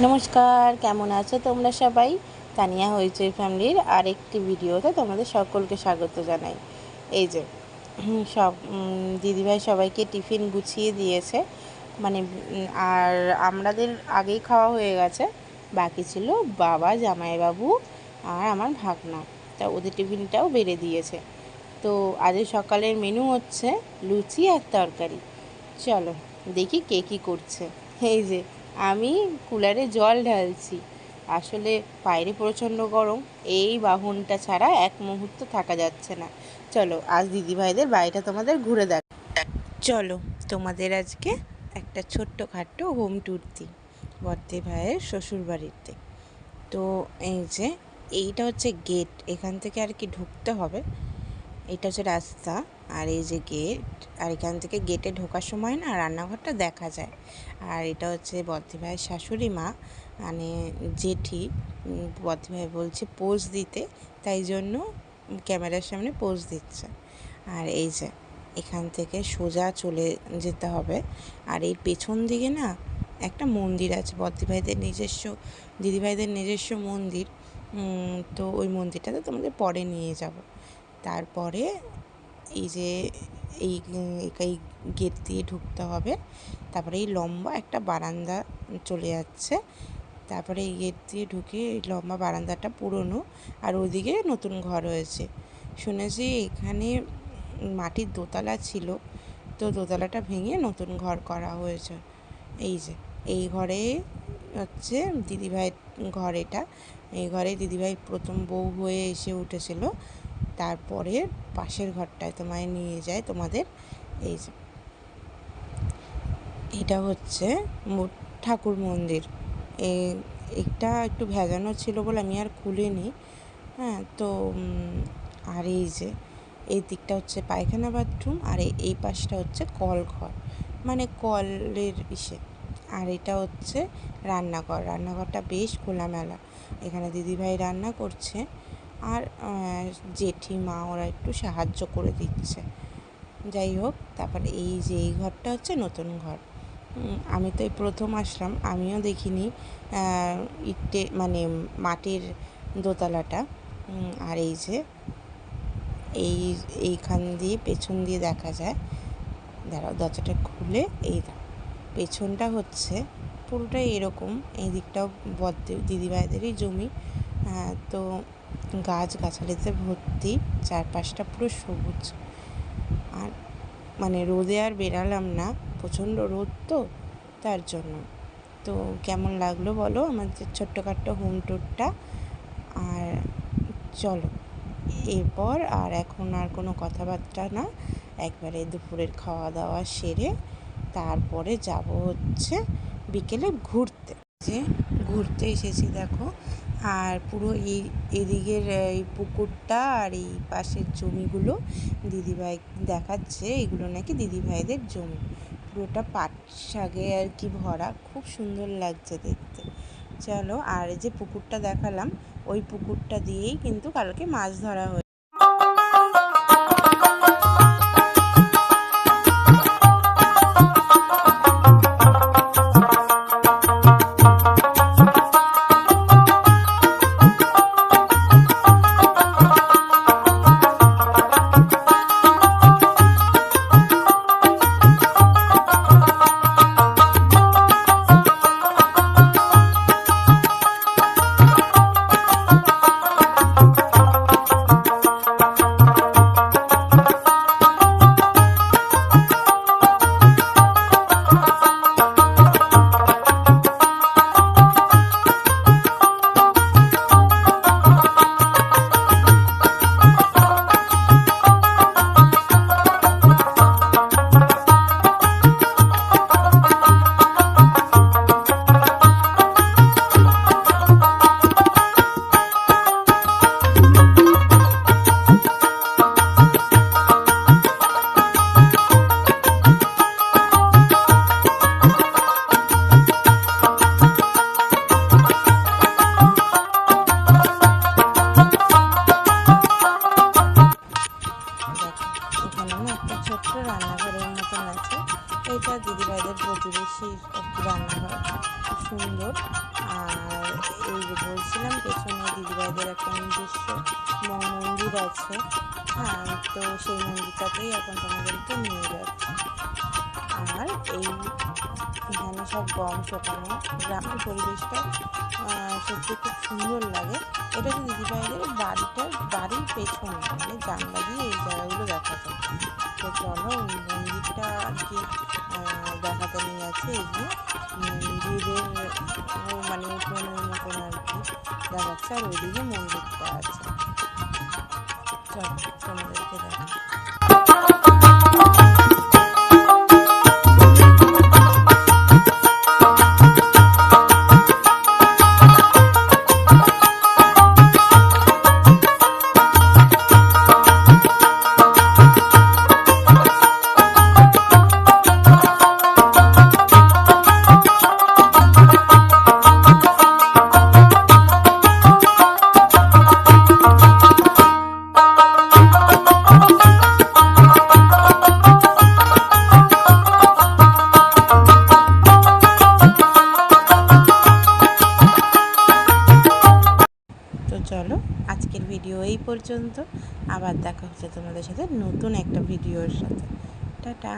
নমস্কার, কেমন আছো তোমরা সবাই? তানিয়া হইচই ফ্যামিলির আরেকটি ভিডিওতে তোমাদের সকলকে স্বাগত জানাই। এই যে সব দিদিভাই সবাইকে টিফিন গুছিয়ে দিয়েছে, মানে আর আমাদের আগেই খাওয়া হয়ে গেছে, বাকি ছিল বাবা, জামাইবাবু আর আমার ভাগনা। তা ওদের টিফিনটাও বেড়ে দিয়েছে। তো আজ সকালের মেনু হচ্ছে লুচি আর তরকারি। চলো দেখি কে কী করছে। এই যে আমি কুলারে জল ঢালছি, আসলে বাইরে প্রচণ্ড গরম, এই বাহনটা ছাড়া এক মুহূর্ত থাকা যাচ্ছে না। চলো আজ দিদিভাইদের বাড়িটা তোমাদের ঘুরে দেখ। চলো তোমাদের আজকে একটা ছোট্ট খাট্ট হোম ট্যুর দিই বদ্দি ভাইয়ের শ্বশুর বাড়িতে। তো এই যে এইটা হচ্ছে গেট, এখান থেকে আর কি ঢুকতে হবে। এটা হচ্ছে রাস্তা, আর এই যে গেট, আর এখান থেকে গেটে ঢোকার সময় না রান্নাঘরটা দেখা যায়। আর এটা হচ্ছে বদ্দি ভাইয়ের শাশুড়ি মা, মানে জেঠি। বদ্দি ভাই বলছে পোজ দিতে, তাই জন্য ক্যামেরার সামনে পোজ দিচ্ছে। আর এই যে এখান থেকে সোজা চলে যেতে হবে। আর এর পেছন দিকে না একটা মন্দির আছে, বদ্দি ভাইদের নিজস্ব, দিদিভাইদের নিজস্ব মন্দির। তো ওই মন্দিরটাতে তোমাদের পরে নিয়ে যাব। তারপরে এই যে এই এই গেট দিয়ে ঢুকতে হবে। তারপরে এই লম্বা একটা বারান্দা চলে যাচ্ছে। তারপরে এই গেট দিয়ে ঢুকে এই লম্বা বারান্দাটা পুরনো, আর ওইদিকে নতুন ঘর হয়েছে। শুনেছি এখানে মাটির দোতলা ছিল, তো দোতলাটা ভেঙে নতুন ঘর করা হয়েছে। এই যে এই ঘরে হচ্ছে দিদিভাই ঘর, এটা এই ঘরে দিদিভাই প্রথম বউ হয়ে এসে উঠেছিল। তারপরে পাশের ঘরটায় তোমায় নিয়ে যায় তোমাদের। এই যে এটা হচ্ছে ঠাকুর মন্দির। এটা একটু ভেজানো ছিল বলে আমি আর খুলিনি। হ্যাঁ, তো আর এই যে এই দিকটা হচ্ছে পায়খানা বাথরুম, আর এই পাশটা হচ্ছে কল ঘর, মানে কলের ইসে। আর এটা হচ্ছে রান্নাঘর, রান্নাঘরটা বেশ খোলামেলা। এখানে দিদিভাই রান্না করছে, আর জেঠিমা ওরা একটু সাহায্য করে দিচ্ছে। যাই হোক, তারপরে এই যে এই ঘরটা হচ্ছে নতুন ঘর। আমি তো এই প্রথম আসলাম, আমিও দেখিনি ইটে মানে মাটির দোতলাটা। আর এই যে এইখান দিয়ে পেছন দিয়ে দেখা যায়, দাঁড়াও দরজাটা খুলে, এই পেছনটা হচ্ছে পুরোটাই এরকম। এই দিকটাও দিদিভাইদেরই জমি। তো গাছগাছালিতে ভর্তি, চারপাশটা পুরো সবুজ। আর মানে রোদে আর বেরালাম না, প্রচণ্ড রোদ, তো তার জন্য। তো কেমন লাগলো বলো আমাদের ছোট্টখাট্ট হোম ট্যুরটা। আর চলো এরপর আর এখন আর কোনো কথাবার্তা না, একবারে দুপুরের খাওয়া দাওয়া সেরে তারপরে যাব হচ্ছে বিকেলে ঘুরতে। যে ঘুরতে এসেছি দেখো, আর পুরো এদিকের এই পুকুরটা আর এই পাশের জমিগুলো দিদিভাই দেখাচ্ছে, এগুলো নাকি দিদিভাইদের জমি। পুরোটা পাট শাকে আর কি ভরা, খুব সুন্দর লাগছে দেখতে। চলো, আর যে পুকুরটা দেখালাম, ওই পুকুরটা দিয়েই কিন্তু কালকে মাছ ধরা হয়েছে। এটা দিদিভাইদের প্রতিবেশীর একটি রান্নাঘর, খুব সুন্দর। এই যে বলছিলাম পেছনে দিদিভাইদের একটা নিজস্ব মন্দির আছে। হ্যাঁ, তো সেই মন্দিরটাতেই এখন তোমাদেরকে নিয়ে যাচ্ছি। আর এই এখানে সব গম শোকানো, গ্রামের পরিবেশটা সত্যি খুব সুন্দর লাগে। এটা তো দিদিভাইদের বাড়ির পেছনে, মানে জানলা দিয়ে এই জায়গাগুলো দেখা যায়। তো চলো ওই মন্দিরটা আর কি দেখাতে নিয়ে যাচ্ছে। এই যে মন্দিরের মানে উঠোনের মতন আর কি দেখাচ্ছে, আর ওইদিকে মন্দিরটা আছে। চলো তোমাদেরকে দেখা। তো চলো আজকের ভিডিও এই পর্যন্ত, আবার দেখা হচ্ছে তোমাদের সাথে নতুন একটা ভিডিওর সাথে। টাটা।